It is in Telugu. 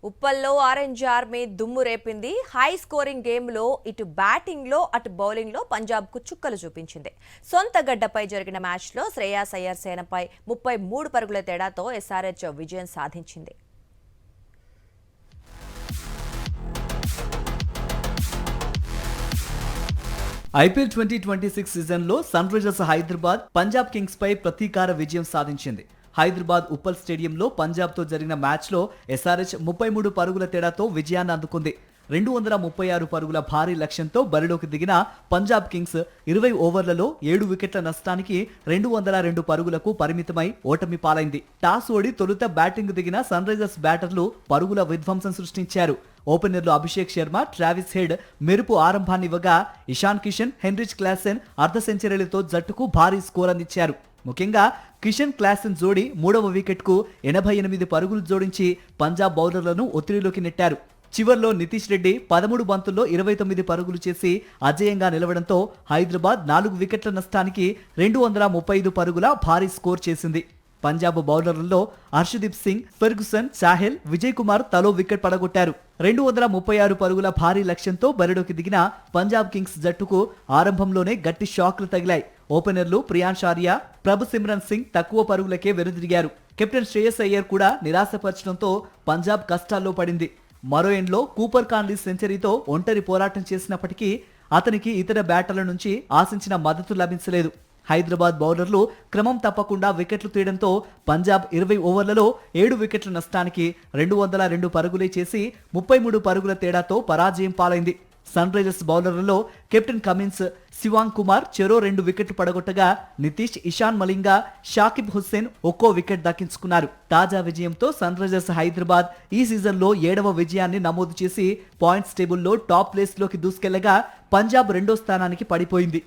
ఉప్పల్లో ఆరెంజ్ ఆర్మీ దుమ్ము రేపింది. హై స్కోరింగ్ గేమ్లో ఇటు బ్యాటింగ్లో అటు బౌలింగ్లో పంజాబ్కు చుక్కలు చూపించింది. సొంత గడ్డపై జరిగిన మ్యాచ్లో శ్రేయాస్ అయ్యర్ సేనపై 33 పరుగుల తేడాతో ఎస్ఆర్హెచ్ విజయం సాధించింది. ఐపీఎల్ 2026 సీజన్లో Sunrisers Hyderabad Punjab Kings పై ప్రతీకార విజయం సాధించింది. హైదరాబాద్ ఉప్పల్ స్టేడియంలో పంజాబ్తో జరిగిన మ్యాచ్లో ఎస్ఆర్హెచ్ 33 పరుగుల తేడాతో విజయాన్ని అందుకుంది. 236 పరుగుల భారీ లక్ష్యంతో బరిలోకి దిగిన పంజాబ్ కింగ్స్ 20 ఓవర్లలో 7 వికెట్ల నష్టానికి 202 పరుగులకు పరిమితమై ఓటమి పాలైంది. టాస్ ఓడి తొలుత బ్యాటింగ్ దిగిన సన్ రైజర్స్ బ్యాటర్లు పరుగుల విధ్వంసం సృష్టించారు. ఓపెనర్లు అభిషేక్ శర్మ, ట్రావిస్ హెడ్ మెరుపు ఆరంభాన్నివ్వగా ఇషాన్ కిషన్, హెన్రిచ్ క్లాసెన్ అర్ధ సెంచరీలతో జట్టుకు భారీ స్కోర్ అందించారు. ముఖ్యంగా కిషన్ క్లాసెన్ జోడీ 3వ వికెట్కు 88 పరుగులు జోడించి పంజాబ్ బౌలర్లను ఒత్తిడిలోకి నెట్టారు. చివర్లో నితీష్ రెడ్డి 13 బంతుల్లో 29 పరుగులు చేసి అజేయంగా నిలవడంతో హైదరాబాద్ 4 వికెట్ల నష్టానికి 235 పరుగుల భారీ స్కోర్ చేసింది. పంజాబ్ బౌలర్లలో హర్షదీప్ సింగ్, ఫెర్గుసన్, చాహెల్, విజయ్ కుమార్ తలో వికెట్ పడగొట్టారు. 236 పరుగుల భారీ లక్ష్యంతో బరిలోకి దిగిన పంజాబ్ కింగ్స్ జట్టుకు ఆరంభంలోనే గట్టి షాక్లు తగిలాయి. ఓపెనర్లు ప్రియాంష్ ఆర్య, ప్రభు సిమ్రన్ సింగ్ తక్కువ పరుగులకే వెనుదిరిగారు. కెప్టెన్ శ్రేయస్ అయ్యర్ కూడా నిరాశపరచడంతో పంజాబ్ కష్టాల్లో పడింది. మరో ఎండ్లో కూపర్ కాన్లీ సెంచరీతో ఒంటరి పోరాటం చేసినప్పటికీ అతనికి ఇతర బ్యాటర్ల నుంచి ఆశించిన మద్దతు లభించలేదు. హైదరాబాద్ బౌలర్లు క్రమం తప్పకుండా వికెట్లు తీయడంతో పంజాబ్ 20 ఓవర్లలో 7 వికెట్ల నష్టానికి 202 పరుగులే చేసి 33 పరుగుల తేడాతో పరాజయం పాలైంది. సన్ రైజర్స్ బౌలర్లలో కెప్టెన్ కమిన్స్, శివాంగ్ కుమార్ చెరో 2 వికెట్లు పడగొట్టగా నితీష్, ఇషాన్ మలింగా, షాకిబ్ హుస్సేన్ ఒక్కో వికెట్ దక్కించుకున్నారు. తాజా విజయంతో సన్ రైజర్స్ హైదరాబాద్ ఈ సీజన్లో 7వ విజయాన్ని నమోదు చేసి పాయింట్స్ టేబుల్లో టాప్ ప్లేస్లోకి దూసుకెళ్లగా పంజాబ్ 2వ స్థానానికి పడిపోయింది.